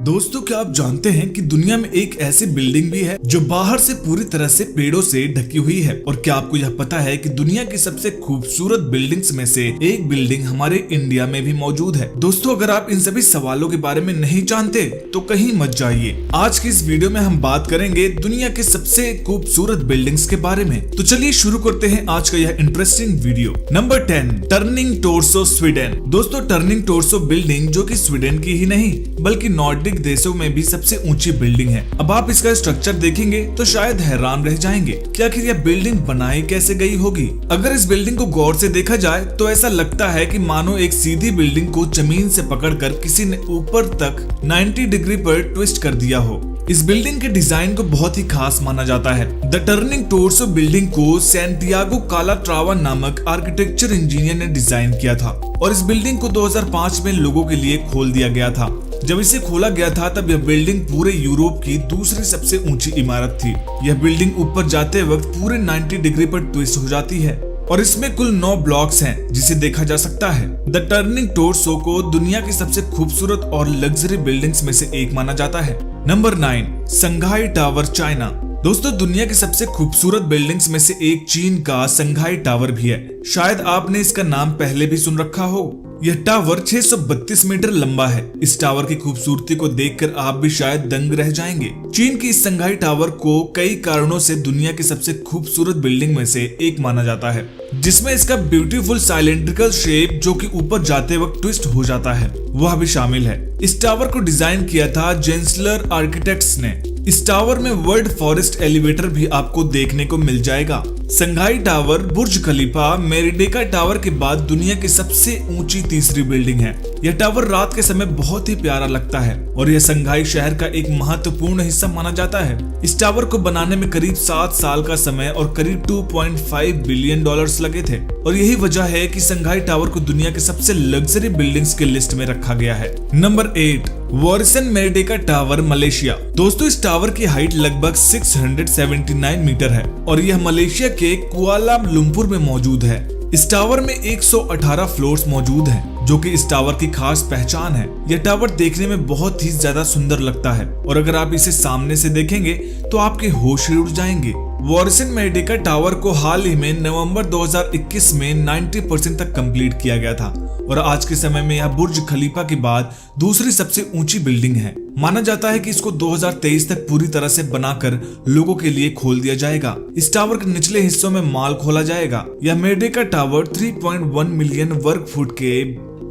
दोस्तों, क्या आप जानते हैं कि दुनिया में एक ऐसी बिल्डिंग भी है जो बाहर से पूरी तरह से पेड़ों से ढकी हुई है। और क्या आपको यह पता है कि दुनिया की सबसे खूबसूरत बिल्डिंग्स में से एक बिल्डिंग हमारे इंडिया में भी मौजूद है। दोस्तों, अगर आप इन सभी सवालों के बारे में नहीं जानते तो कहीं मत जाइए। आज की इस वीडियो में हम बात करेंगे दुनिया के सबसे खूबसूरत बिल्डिंग्स के बारे में। तो चलिए शुरू करते हैं आज का यह interesting video. Number 10, turning torso, Sweden. दोस्तों, टर्निंग टोर्सो बिल्डिंग जो कि स्वीडन की ही नहीं बल्कि नॉर्डिक देशों में भी सबसे ऊंची बिल्डिंग है। अब आप इसका स्ट्रक्चर देखेंगे तो शायद हैरान रह जाएंगे कि आखिर यह बिल्डिंग बनाई कैसे गई होगी। अगर इस बिल्डिंग को गौर से देखा जाए तो ऐसा लगता है कि मानो एक सीधी बिल्डिंग को जमीन से पकड़कर किसी ने ऊपर तक 90 डिग्री पर ट्विस्ट कर दिया हो। इस बिल्डिंग के डिजाइन को बहुत ही खास माना जाता है। द टर्निंग टोर्सो बिल्डिंग को सैंटियागो कालाट्रावा नामक आर्किटेक्चर इंजीनियर ने डिजाइन किया था और इस बिल्डिंग को 2005 में लोगों के लिए खोल दिया गया था। जब इसे खोला गया था तब यह बिल्डिंग पूरे यूरोप की दूसरी सबसे ऊंची इमारत थी। यह बिल्डिंग ऊपर जाते वक्त पूरे 90 डिग्री पर ट्विस्ट हो जाती है और इसमें कुल 9 ब्लॉक्स हैं जिसे देखा जा सकता है। द टर्निंग टोर्सो को दुनिया की सबसे खूबसूरत और लग्जरी बिल्डिंग्स में से एक माना जाता है। नंबर 9, संघाई टावर, चाइना। दोस्तों, दुनिया की सबसे खूबसूरत बिल्डिंग्स में से एक चीन का संघाई टावर भी है। शायद आपने इसका नाम पहले भी सुन रखा हो। यह टावर 632 मीटर लंबा है। इस टावर की खूबसूरती को देखकर आप भी शायद दंग रह जाएंगे। चीन की इस संघाई टावर को कई कारणों से दुनिया की सबसे खूबसूरत बिल्डिंग में से एक माना जाता है, जिसमें इसका ब्यूटीफुल साइलेंड्रिकल शेप जो कि ऊपर जाते वक्त ट्विस्ट हो जाता है वह भी शामिल है। इस टावर को डिजाइन किया था जेंसलर आर्किटेक्ट्स ने। इस टावर में वर्ल्ड फॉरेस्ट एलिवेटर भी आपको देखने को मिल जाएगा। संघाई टावर बुर्ज खलीफा मेरिडेका टावर के बाद दुनिया की सबसे ऊंची तीसरी बिल्डिंग है। यह टावर रात के समय बहुत ही प्यारा लगता है और यह संघाई शहर का एक महत्वपूर्ण हिस्सा माना जाता है। इस टावर को बनाने में करीब 7 साल का समय और करीब $2.5 बिलियन लगे थे और यही वजह है कि संघाई टावर को दुनिया के सबसे लग्जरी बिल्डिंग्स के लिस्ट में रखा गया है। Number 8, Warisan Merdeka tower, Malaysia. दोस्तों, इस टावर की हाइट लगभग 679 मीटर है और यह मलेशिया के कुआला लुम्पुर में मौजूद है। इस टावर में 118 फ्लोर्स मौजूद हैं, जो कि इस टावर की खास पहचान है। यह टावर देखने में बहुत ही ज्यादा सुंदर लगता है और अगर आप इसे सामने से देखेंगे तो आपके होश ही उड़ जाएंगे। वॉरिसन मेरिडेका टावर को हाल ही में नवंबर 2021 में 90% तक कंप्लीट किया गया था और आज के समय में यह बुर्ज खलीफा के बाद दूसरी सबसे ऊंची बिल्डिंग है। माना जाता है कि इसको 2023 तक पूरी तरह से बनाकर लोगों के लिए खोल दिया जाएगा। इस टावर के निचले हिस्सों में मॉल खोला जाएगा। यह मेरिडेका टावर 3.1 मिलियन वर्ग फुट के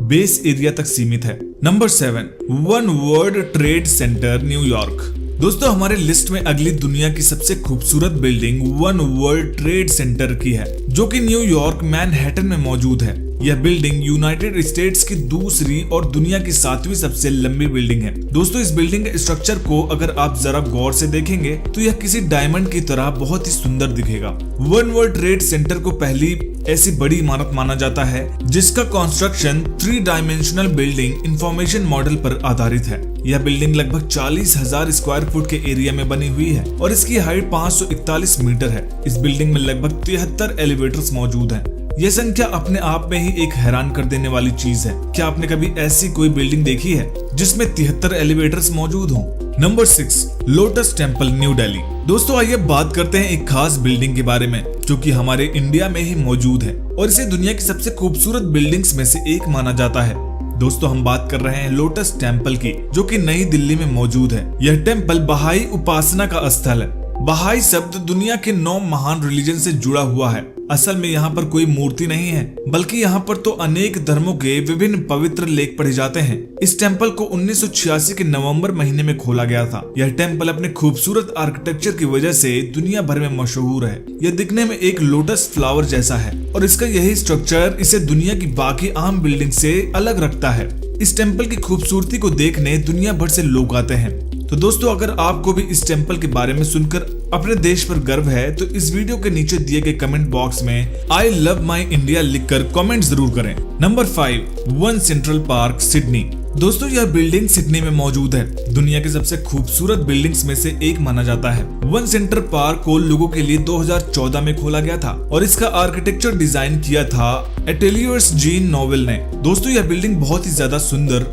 बेस एरिया तक सीमित है। Number 7, one world trade centre, New York. दोस्तों, हमारे लिस्ट में अगली दुनिया की सबसे खूबसूरत building one world trade centre की है, जो कि न्यूयॉर्क मैनहट्टन में मौजूद है। यह बिल्डिंग यूनाइटेड स्टेट्स की दूसरी और दुनिया की 7वीं सबसे लंबी बिल्डिंग है। दोस्तों, इस बिल्डिंग के स्ट्रक्चर को अगर आप जरा गौर से देखेंगे तो यह किसी डायमंड की तरह बहुत ही सुंदर दिखेगा। वन वर्ल्ड ट्रेड सेंटर को पहली ऐसी बड़ी इमारत माना जाता है जिसका construction 3 dimensional building information model पर आधारित है। यह बिल्डिंग लगभग 40,000 स्क्वायर फुट के एरिया में बनी हुई है और इसकी हाइट 541 मीटर है। इस बिल्डिंग में लगभग 73 एलिवेटर्स मौजूद हैं। यह संख्या अपने आप में ही एक हैरान कर देने वाली चीज है। क्या आपने कभी ऐसी कोई बिल्डिंग देखी है जिसमें 73 एलिवेटर्स मौजूद हों? Number 6, lotus temple, new Delhi. दोस्तों, आइए बात करते हैं एक खास बिल्डिंग के बारे में जो कि हमारे इंडिया में ही मौजूद है और इसे दुनिया की सबसे खूबसूरत बिल्डिंग्स में से एक माना जाता है। दोस्तों, हम बात कर रहे हैं लोटस टेम्पल की, जो कि नई दिल्ली में मौजूद है। यह टेम्पल बहाई उपासना का स्थल है। बहाई शब्द दुनिया के 9 महान रिलीजन से जुड़ा हुआ है। असल में यहाँ पर कोई मूर्ति नहीं है, बल्कि यहाँ पर तो अनेक धर्मों के विभिन्न पवित्र लेख पढ़े जाते हैं। इस टेम्पल को 1986 के नवंबर महीने में खोला गया था। यह टेम्पल अपने खूबसूरत आर्किटेक्चर की वजह से दुनिया भर में मशहूर है। यह दिखने में एक लोटस फ्लावर जैसा है और इसका यही स्ट्रक्चर इसे दुनिया की बाकी आम बिल्डिंग से अलग रखता है। इस टेम्पल की खूबसूरती को देखने दुनिया भर से लोग आते हैं। तो दोस्तों, अगर आपको भी इस टेम्पल के बारे में सुनकर अपने देश पर गर्व है तो इस वीडियो के नीचे दिए गए कमेंट बॉक्स में आई लव माई इंडिया लिखकर कमेंट जरूर करें। Number 5, one central park, Sydney. दोस्तों, यह बिल्डिंग सिडनी में मौजूद है। दुनिया की सबसे खूबसूरत बिल्डिंग्स में से एक माना जाता है। वन सेंट्रल पार्क को लोगों के लिए 2014 में खोला गया था और इसका आर्किटेक्चर डिजाइन किया था एटेलियर्स जीन नोवेल ने। दोस्तों, यह बिल्डिंग बहुत ही ज्यादा सुंदर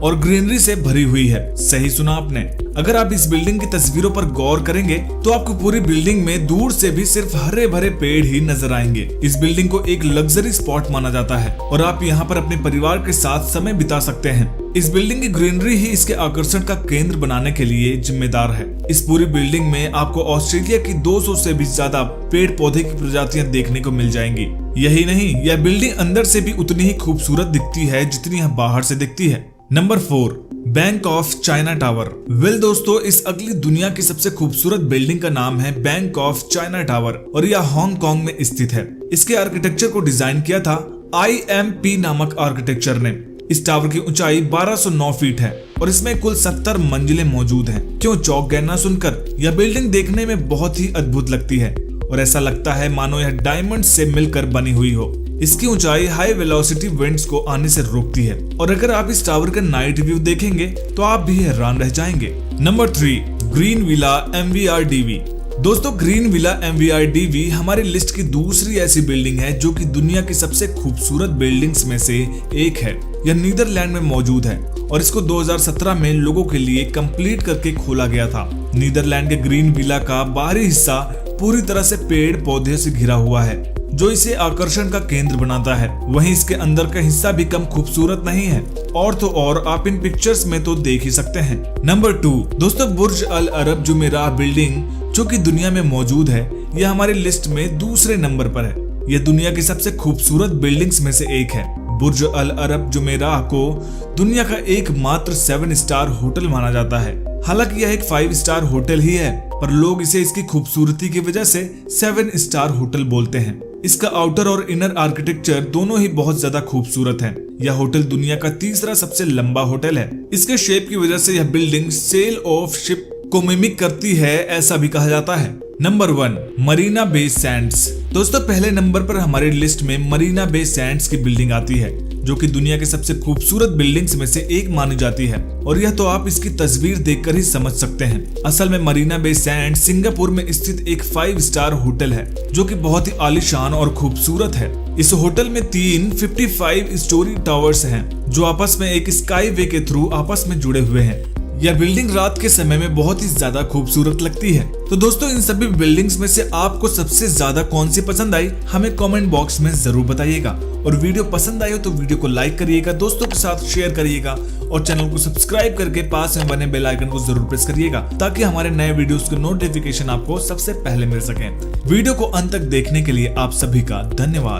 और ग्रीनरी से भरी हुई है। सही सुना आपने। अगर आप इस बिल्डिंग की तस्वीरों पर गौर करेंगे तो आपको पूरी बिल्डिंग में दूर से भी सिर्फ हरे भरे पेड़ ही नजर आएंगे। इस बिल्डिंग को एक लग्जरी स्पॉट माना जाता है और आप यहाँ पर अपने परिवार के साथ समय बिता सकते हैं। इस बिल्डिंग की ग्रीनरी ही इसके आकर्षण का केंद्र बनाने के लिए जिम्मेदार है। इस पूरी बिल्डिंग में आपको ऑस्ट्रेलिया की 200 से भी ज्यादा पेड़ पौधे की प्रजातियां देखने को मिल जाएंगी। यही नहीं, यह बिल्डिंग अंदर से भी उतनी ही खूबसूरत दिखती है जितनी यह बाहर से दिखती है। Number 4, bank of China tower. Well दोस्तों, इस अगली दुनिया की सबसे खूबसूरत बिल्डिंग का नाम है बैंक ऑफ चाइना टावर और यह हांगकांग में स्थित है। इसके आर्किटेक्चर को डिजाइन किया था IMP नामक आर्किटेक्चर ने। इस टावर की ऊंचाई 1209 फीट है और इसमें कुल 70 मंजिलें मौजूद हैं। क्यों चौंक गए ना सुनकर? यह बिल्डिंग देखने में बहुत ही अद्भुत लगती है और ऐसा लगता है मानो यह डायमंड से मिलकर बनी हुई हो। इसकी ऊंचाई हाई वेलोसिटी विंड्स को आने से रोकती है और अगर आप इस टावर का नाइट व्यू देखेंगे तो आप भी हैरान रह जाएंगे। Number 3, green villa MVRDV। दोस्तों, ग्रीन विला MVRDV हमारी लिस्ट की दूसरी ऐसी बिल्डिंग है जो कि दुनिया की सबसे खूबसूरत बिल्डिंग्स में से एक है। यह नीदरलैंड में मौजूद है और इसको 2017 में लोगों के लिए कंप्लीट करके खोला गया था। नीदरलैंड के ग्रीन विला का बाहरी हिस्सा पूरी तरह से पेड़ पौधे से घिरा हुआ है जो इसे आकर्षण का केंद्र बनाता है। वहीं इसके अंदर का हिस्सा भी कम खूबसूरत नहीं है और तो और आप इन पिक्चर्स में तो देख ही सकते हैं। नंबर 2, दोस्तों, बुर्ज अल अरब जुमेराह बिल्डिंग जो कि दुनिया में मौजूद है, यह हमारी लिस्ट में दूसरे नंबर पर है। यह दुनिया की सबसे खूबसूरत बिल्डिंग्स में से एक है। बुर्ज अल अरब जुमेराह को दुनिया का एकमात्र 7 स्टार होटल माना जाता है। हालांकि यह एक 5 स्टार होटल ही है, पर लोग इसे इसकी खूबसूरती की वजह से 7 स्टार होटल बोलते हैं। इसका आउटर और इनर आर्किटेक्चर दोनों ही बहुत ज्यादा खूबसूरत है। यह होटल दुनिया का तीसरा सबसे लंबा होटल है। इसके शेप की वजह से यह बिल्डिंग सेल ऑफ शिप को मिमिक करती है, ऐसा भी कहा जाता है। Number 1, Marina Bay Sands. दोस्तों, पहले नंबर पर हमारी लिस्ट में मरीना बे सैंड्स की बिल्डिंग आती है जो कि दुनिया के सबसे खूबसूरत बिल्डिंग्स में से एक मानी जाती है और यह तो आप इसकी तस्वीर देखकर ही समझ सकते हैं। असल में मरीना बे सैंड्स सिंगापुर में स्थित एक 5 स्टार होटल है जो कि बहुत ही आलीशान और खूबसूरत है। इस होटल में 3 55 स्टोरी टावर्स हैं जो आपस में एक स्काई वे के थ्रू आपस में जुड़े हुए हैं। यह बिल्डिंग रात के समय में बहुत ही ज्यादा खूबसूरत लगती है। तो दोस्तों, इन सभी बिल्डिंग्स में से आपको सबसे ज्यादा कौन सी पसंद आई हमें कमेंट बॉक्स में जरूर बताइएगा और वीडियो पसंद आई हो तो वीडियो को लाइक करिएगा, दोस्तों के साथ शेयर करिएगा और चैनल को सब्सक्राइब करके पास में बने बेल आइकन को जरूर प्रेस करिएगा ताकि हमारे नए वीडियोस के नोटिफिकेशन आपको सबसे पहले मिल सके। वीडियो को अंत तक देखने के लिए आप सभी का धन्यवाद।